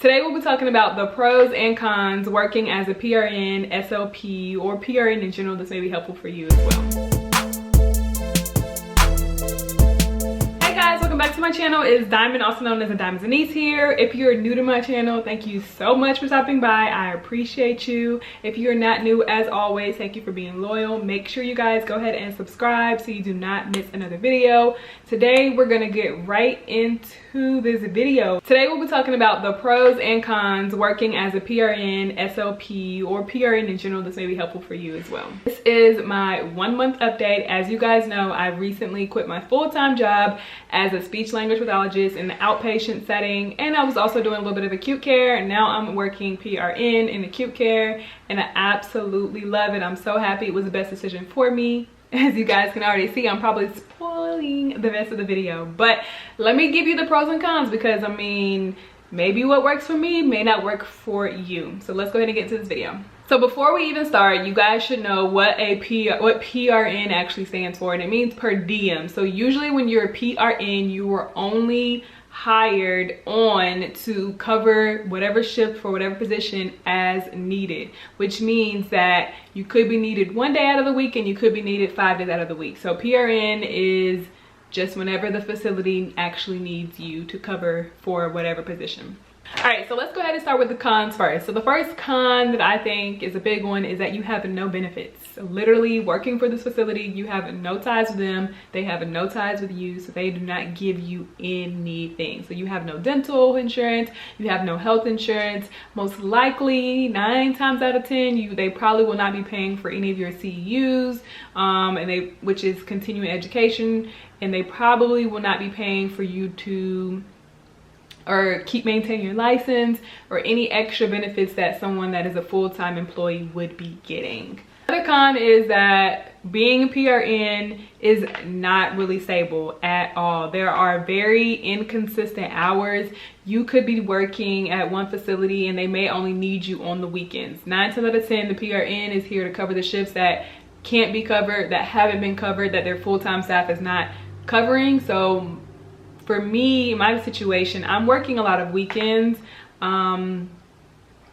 Today we'll be talking about the pros and cons working as a PRN, SLP, or PRN in general. This may be helpful for you as well. Welcome back to my channel. It's Diamond, also known as the Diamond Denise here. If you're new to my channel, thank you so much for stopping by. I appreciate you. If you're not new, as always, thank you for being loyal. Make sure you guys go ahead and subscribe so you do not miss another video. Today we're gonna get right into this video. Today we'll be talking about the pros and cons working as a PRN, SLP, or PRN in general. This may be helpful for you as well. This is my 1 month update. As you guys know, I recently quit my full-time job as a speech language pathologist in the outpatient setting, and I was also doing a little bit of acute care, and now I'm working PRN in acute care, and I absolutely love it. I'm so happy. It was the best decision for me. As you guys can already see, I'm probably spoiling the rest of the video, but let me give you the pros and cons, because I mean, maybe what works for me may not work for you. So let's go ahead and get into this video. So before we even start, you guys should know what PRN actually stands for, and it means per diem. So usually when you're a PRN, you are only hired on to cover whatever shift for whatever position as needed, which means that you could be needed 1 day out of the week and you could be needed 5 days out of the week. So PRN is just whenever the facility actually needs you to cover for whatever position. All right, so let's go ahead and start with the cons first. So the first con that I think is a big one is that you have no benefits. Literally working for this facility, you have no ties with them, they have no ties with you, so they do not give you anything. So you have no dental insurance, you have no health insurance. Most likely 9 times out of 10 they probably will not be paying for any of your CEUs, which is continuing education, and they probably will not be paying for you to maintain your license or any extra benefits that someone that is a full-time employee would be getting. Another con is that being a PRN is not really stable at all. There are very inconsistent hours. You could be working at one facility and they may only need you on the weekends. 9 times out of 10, the PRN is here to cover the shifts that can't be covered, that haven't been covered, that their full-time staff is not covering. So for me, my situation, I'm working a lot of weekends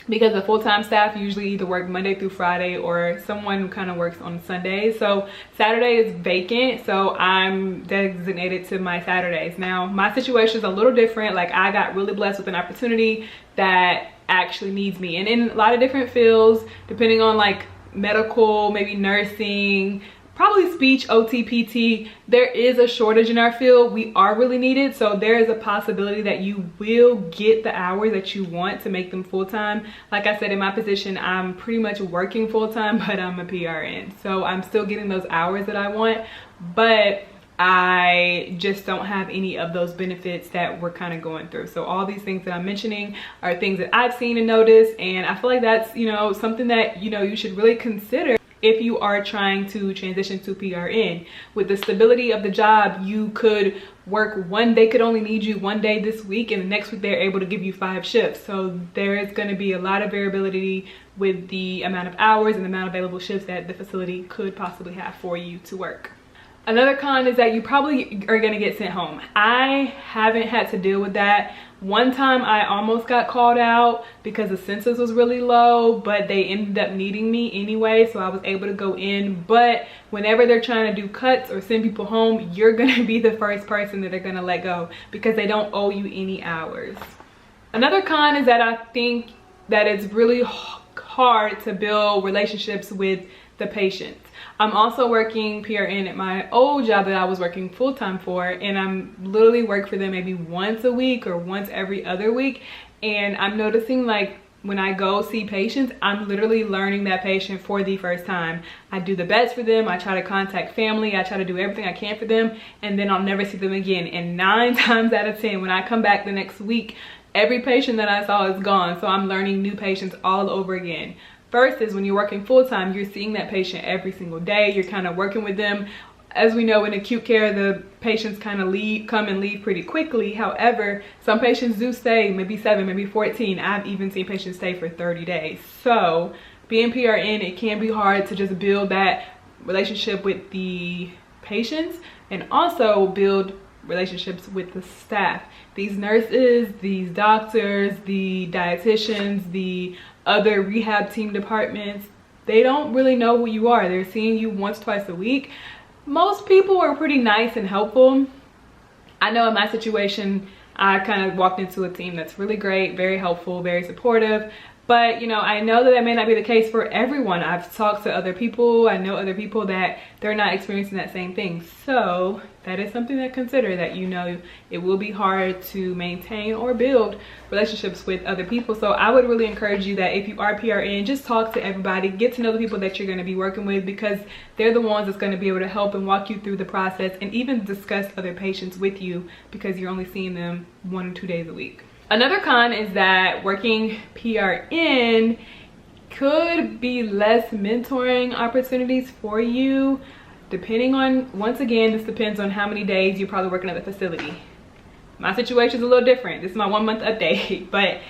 because the full-time staff usually either work Monday through Friday or someone kind of works on Sundays. So Saturday is vacant, so I'm designated to my Saturdays. Now, my situation is a little different. Like, I got really blessed with an opportunity that actually needs me. And in a lot of different fields, depending on like medical, maybe nursing, probably speech, OT, PT, there is a shortage in our field. We are really needed, so there is a possibility that you will get the hours that you want to make them full-time. Like I said, in my position, I'm pretty much working full-time, but I'm a PRN, so I'm still getting those hours that I want, but I just don't have any of those benefits that we're kind of going through. So all these things that I'm mentioning are things that I've seen and noticed, and I feel like that's, you know, something that, you know, you should really consider if you are trying to transition to PRN. With the stability of the job, you could work they could only need you 1 day this week, and the next week they're able to give you 5 shifts. So there is going to be a lot of variability with the amount of hours and the amount of available shifts that the facility could possibly have for you to work. Another con is that you probably are going to get sent home. I haven't had to deal with that. One time I almost got called out because the census was really low, but they ended up needing me anyway, so I was able to go in. But whenever they're trying to do cuts or send people home, you're going to be the first person that they're going to let go because they don't owe you any hours. Another con is that I think that it's really hard to build relationships with the patients. I'm also working PRN at my old job that I was working full-time for, and I'm literally work for them maybe once a week or once every other week, and I'm noticing, like, when I go see patients, I'm literally learning that patient for the first time. I do the best for them, I try to contact family, I try to do everything I can for them, and then I'll never see them again. And 9 times out of 10, when I come back the next week, every patient that I saw is gone. So I'm learning new patients all over again. First is when you're working full-time, you're seeing that patient every single day. You're kind of working with them. As we know, in acute care, the patients kind of come and leave pretty quickly. However, some patients do stay maybe 7, maybe 14. I've even seen patients stay for 30 days. So being PRN, it can be hard to just build that relationship with the patients and also build relationships with the staff. These nurses, these doctors, the dietitians, the other rehab team departments, they don't really know who you are. They're seeing you once, twice a week. Most people are pretty nice and helpful. I know in my situation, I kind of walked into a team that's really great, very helpful, very supportive. But, you know, I know that may not be the case for everyone. I've talked to other people. I know other people that they're not experiencing that same thing. So that is something to consider, that, you know, it will be hard to maintain or build relationships with other people. So I would really encourage you that if you are PRN, just talk to everybody, get to know the people that you're going to be working with, because they're the ones that's going to be able to help and walk you through the process and even discuss other patients with you, because you're only seeing them 1 or 2 days a week. Another con is that working PRN could be less mentoring opportunities for you, depending on, once again, this depends on how many days you're probably working at the facility. My situation is a little different. This is my 1 month update, but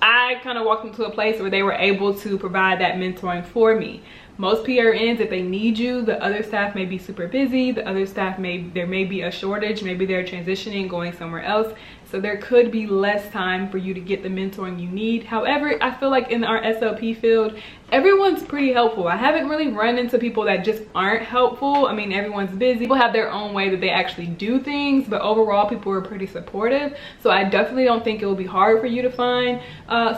I kind of walked into a place where they were able to provide that mentoring for me. Most PRNs, if they need you, the other staff may be super busy. The other staff there may be a shortage. Maybe they're transitioning, going somewhere else. So there could be less time for you to get the mentoring you need. However, I feel like in our SLP field, everyone's pretty helpful. I haven't really run into people that just aren't helpful. I mean, everyone's busy. People have their own way that they actually do things, but overall people are pretty supportive. So I definitely don't think it will be hard for you to find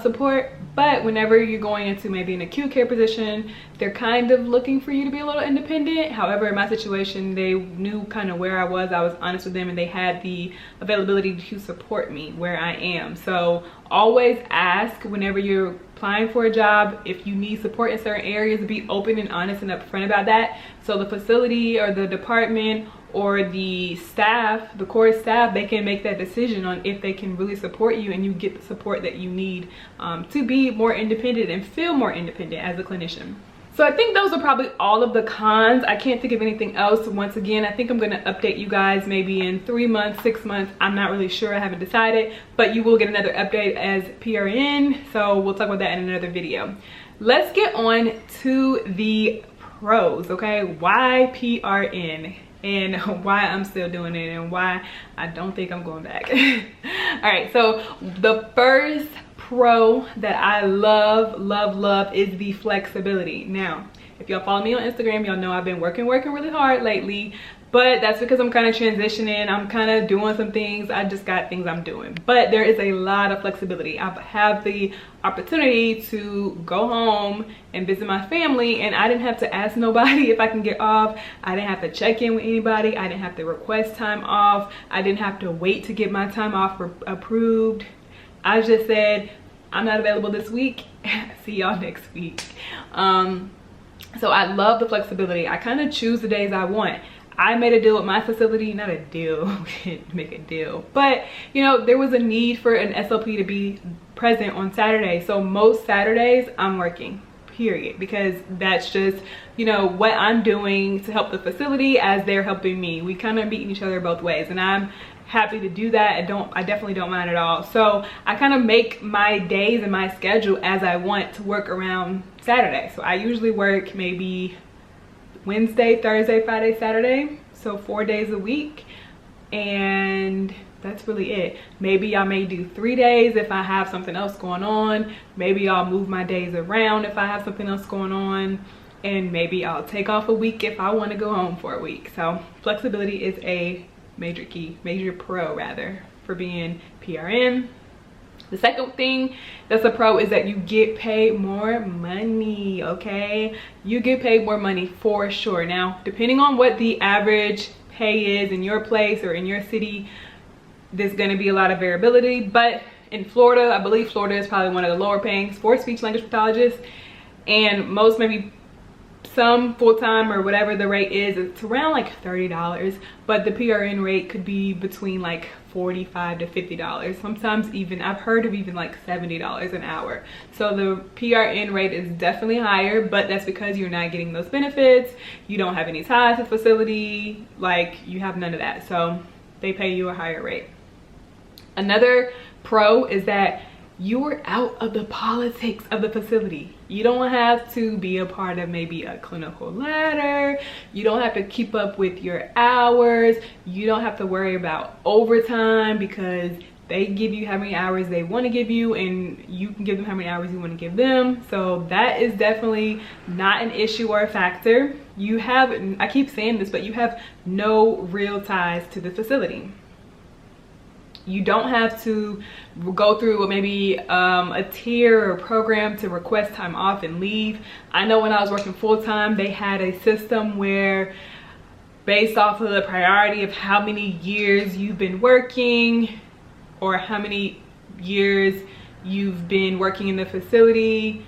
support. But whenever you're going into maybe an acute care position, they're kind of looking for you to be a little independent. However, in my situation, they knew kind of where I was honest with them, and they had the availability to support me where I am. So always ask whenever you're applying for a job, if you need support in certain areas, be open and honest and upfront about that. So the facility or the department or the staff, the core staff, they can make that decision on if they can really support you and you get the support that you need to be more independent and feel more independent as a clinician. So I think those are probably all of the cons. I can't think of anything else. Once again, I think I'm gonna update you guys maybe in 3 months, 6 months. I'm not really sure, I haven't decided, but you will get another update as PRN. So we'll talk about that in another video. Let's get on to the pros, okay? Why PRN? And why I'm still doing it and why I don't think I'm going back. All right, so the first pro that I love is the flexibility. Now, if y'all follow me on Instagram, y'all know I've been working really hard lately, but that's because I'm kind of transitioning. I'm kind of doing some things. I just got things I'm doing, but there is a lot of flexibility. I have the opportunity to go home and visit my family, and I didn't have to ask nobody if I can get off. I didn't have to check in with anybody. I didn't have to request time off. I didn't have to wait to get my time off approved. I just said, I'm not available this week. See y'all next week. So I love the flexibility. I kind of choose the days I want. I made a deal with my facility, not a deal, we didn't make a deal, but you know, there was a need for an SLP to be present on Saturday. So most Saturdays I'm working, period, because that's just, you know, what I'm doing to help the facility as they're helping me. We kind of meet each other both ways, and I'm happy to do that. I definitely don't mind at all. So I kind of make my days and my schedule as I want to work around Saturday. So I usually work maybe Wednesday, Thursday, Friday, Saturday, so 4 days a week, and that's really it. Maybe I may do 3 days if I have something else going on. Maybe I'll move my days around if I have something else going on, and maybe I'll take off a week if I want to go home for a week. So flexibility is a major pro rather for being PRN. The second thing that's a pro is that you get paid more money, okay? You get paid more money for sure. Now, depending on what the average pay is in your place or in your city, there's gonna be a lot of variability, but in Florida, I believe Florida is probably one of the lower paying for speech language pathologists, and most, maybe some full-time or whatever the rate is, it's around like $30, but the PRN rate could be between like $45 to $50. Sometimes even, I've heard of even like $70 an hour. So the PRN rate is definitely higher, but that's because you're not getting those benefits. You don't have any ties to the facility, like you have none of that. So they pay you a higher rate. Another pro is that you are out of the politics of the facility. You don't have to be a part of maybe a clinical ladder. You don't have to keep up with your hours. You don't have to worry about overtime because they give you how many hours they want to give you, and you can give them how many hours you want to give them. So that is definitely not an issue or a factor. You have, I keep saying this, but you have no real ties to the facility. You don't have to go through maybe a tier or program to request time off and leave. I know when I was working full-time, they had a system where based off of the priority of how many years you've been working or how many years you've been working in the facility,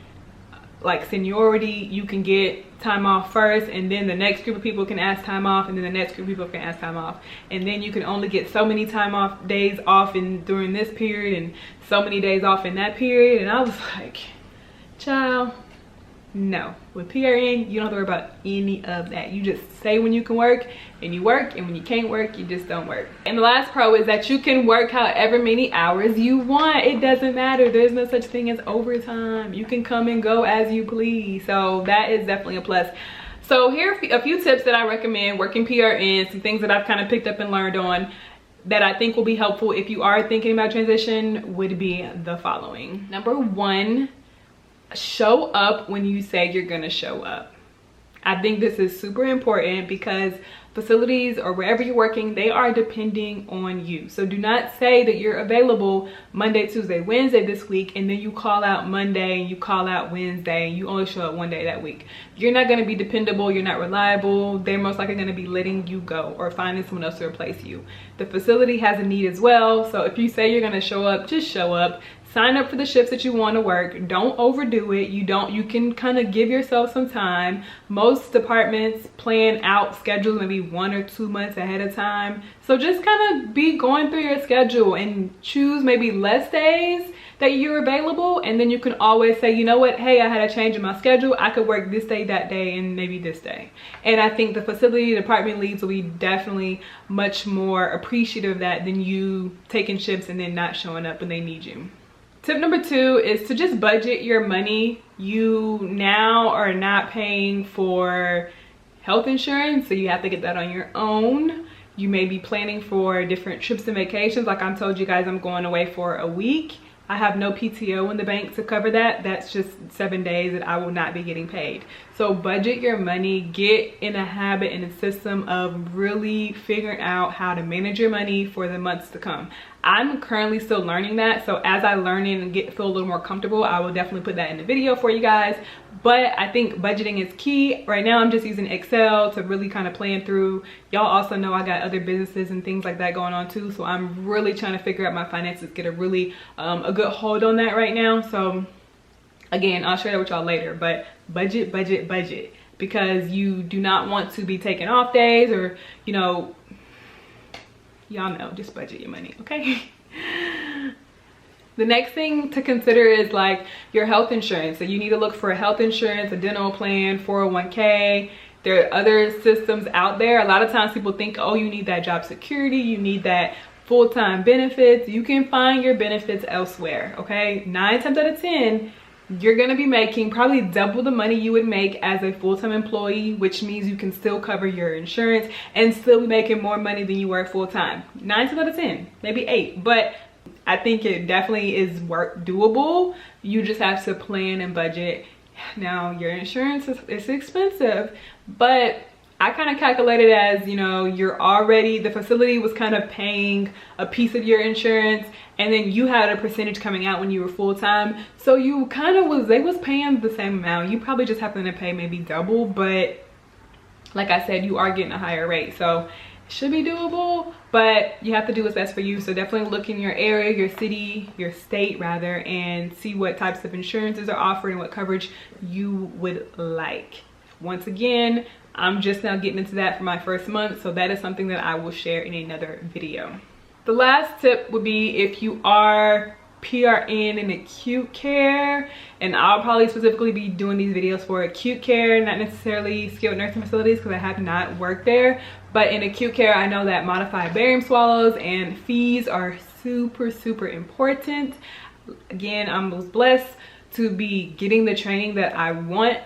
like seniority, you can get time off first, and then the next group of people can ask time off, and then the next group of people can ask time off, and then you can only get so many days off during this period and so many days off in that period. And I was like, child, no. With PRN, you don't have to worry about any of that. You just say when you can work, and you work, and when you can't work, you just don't work. And the last pro is that you can work however many hours you want. It doesn't matter. There's no such thing as overtime. You can come and go as you please. So that is definitely a plus. So here are a few tips that I recommend working PRN, some things that I've kind of picked up and learned on that I think will be helpful if you are thinking about transition would be the following. Number one, show up when you say you're gonna show up. I think this is super important because facilities or wherever you're working, they are depending on you. So do not say that you're available Monday, Tuesday, Wednesday this week, and then you call out Monday and you call out Wednesday and you only show up one day that week. You're not gonna be dependable, you're not reliable. They're most likely gonna be letting you go or finding someone else to replace you. The facility has a need as well. So if you say you're gonna show up, just show up. Sign up for the shifts that you want to work. Don't overdo it. You can kind of give yourself some time. Most departments plan out schedules maybe 1 or 2 months ahead of time. So just kind of be going through your schedule and choose maybe less days that you're available, and then you can always say, you know what, hey, I had a change in my schedule. I could work this day, that day, and maybe this day. And I think the facility department leads will be definitely much more appreciative of that than you taking shifts and then not showing up when they need you. Tip number 2 is to just budget your money. You now are not paying for health insurance, so you have to get that on your own. You may be planning for different trips and vacations. Like I told you guys, I'm going away for a week. I have no PTO in the bank to cover that. That's just 7 days that I will not be getting paid. So budget your money, get in a habit and a system of really figuring out how to manage your money for the months to come. I'm currently still learning that. So as I learn it and feel a little more comfortable, I will definitely put that in the video for you guys. But I think budgeting is key. Right now I'm just using Excel to really kind of plan through. Y'all also know I got other businesses and things like that going on too. So I'm really trying to figure out my finances, get a really a good hold on that right now. So again, I'll share that with y'all later, but budget, budget, budget, because you do not want to be taking off days or, you know, y'all know, just budget your money, okay? The next thing to consider is like your health insurance. So you need to look for a health insurance, a dental plan, 401k. There are other systems out there. A lot of times people think, oh, you need that job security, you need that full-time benefits. You can find your benefits elsewhere, okay? 9 times out of 10, you're gonna be making probably double the money you would make as a full-time employee, which means you can still cover your insurance and still be making more money than you were full-time. 9 times out of 10, maybe 8, but I think it definitely is doable. You just have to plan and budget. Now your insurance is expensive, but I kind of calculated as, you know, the facility was kind of paying a piece of your insurance, and then you had a percentage coming out when you were full-time. So you kind of they was paying the same amount. You probably just happen to pay maybe double, but like I said, you are getting a higher rate. So it should be doable, but you have to do what's best for you. So definitely look in your area, your city, your state rather, and see what types of insurances are offered and what coverage you would like. Once again, I'm just now getting into that for my first month, so that is something that I will share in another video. The last tip would be if you are PRN in acute care, and I'll probably specifically be doing these videos for acute care, not necessarily skilled nursing facilities because I have not worked there, but in acute care I know that modified barium swallows and fees are super important. Again, I was blessed to be getting the training that I want,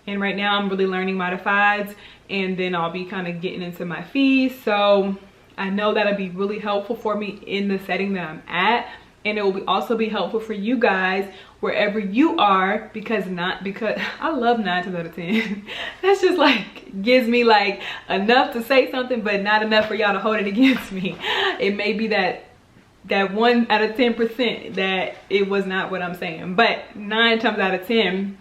and right now I'm really learning modifieds, and then I'll be kind of getting into my fees. So I know that'll be really helpful for me in the setting that I'm at, and it will also be helpful for you guys wherever you are, because I love 9 times out of 10. That's just like gives me like enough to say something, but not enough for y'all to hold it against me. It may be that 1 out of 10% that it was not what I'm saying, but 9 times out of 10,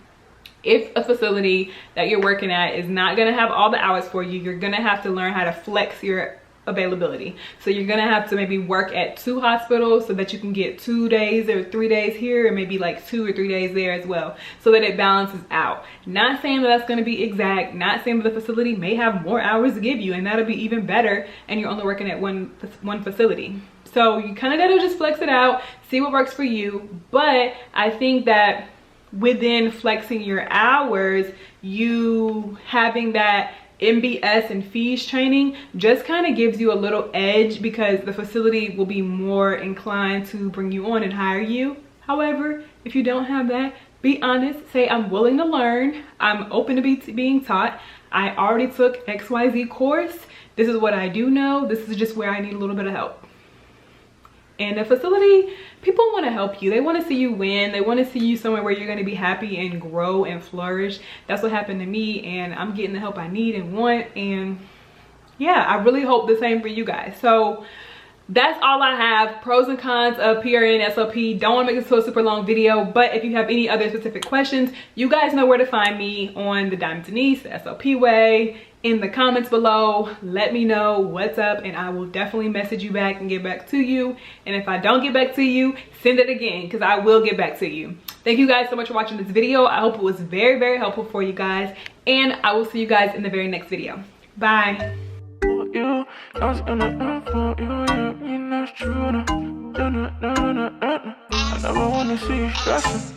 if a facility that you're working at is not going to have all the hours for you, you're going to have to learn how to flex your availability. So you're going to have to maybe work at 2 hospitals so that you can get 2 days or 3 days here, and maybe like 2 or 3 days there as well, so that it balances out. Not saying that that's going to be exact, not saying that the facility may have more hours to give you, and that'll be even better, and you're only working at one facility. So you kind of got to just flex it out, see what works for you. But I think that within flexing your hours, you having that MBS and fees training just kind of gives you a little edge, because the facility will be more inclined to bring you on and hire you. However, if you don't have that, be honest, say I'm willing to learn, I'm open to being taught, I already took XYZ course, this is what I do know, this is just where I need a little bit of help. And the facility, people want to help you. They want to see you win. They want to see you somewhere where you're going to be happy and grow and flourish. That's what happened to me, and I'm getting the help I need and want. And yeah, I really hope the same for you guys. So that's all I have. Pros and cons of PRN SLP. Don't want to make this to a super long video, but if you have any other specific questions, you guys know where to find me on the Diamond Denise, the SLP way. In the comments below, let me know what's up, and I will definitely message you back and get back to you. And if I don't get back to you, send it again, because I will get back to you. Thank you guys so much for watching this video. I hope it was very, very helpful for you guys, and I will see you guys in the very next video. Bye. I never wanna see you stressing.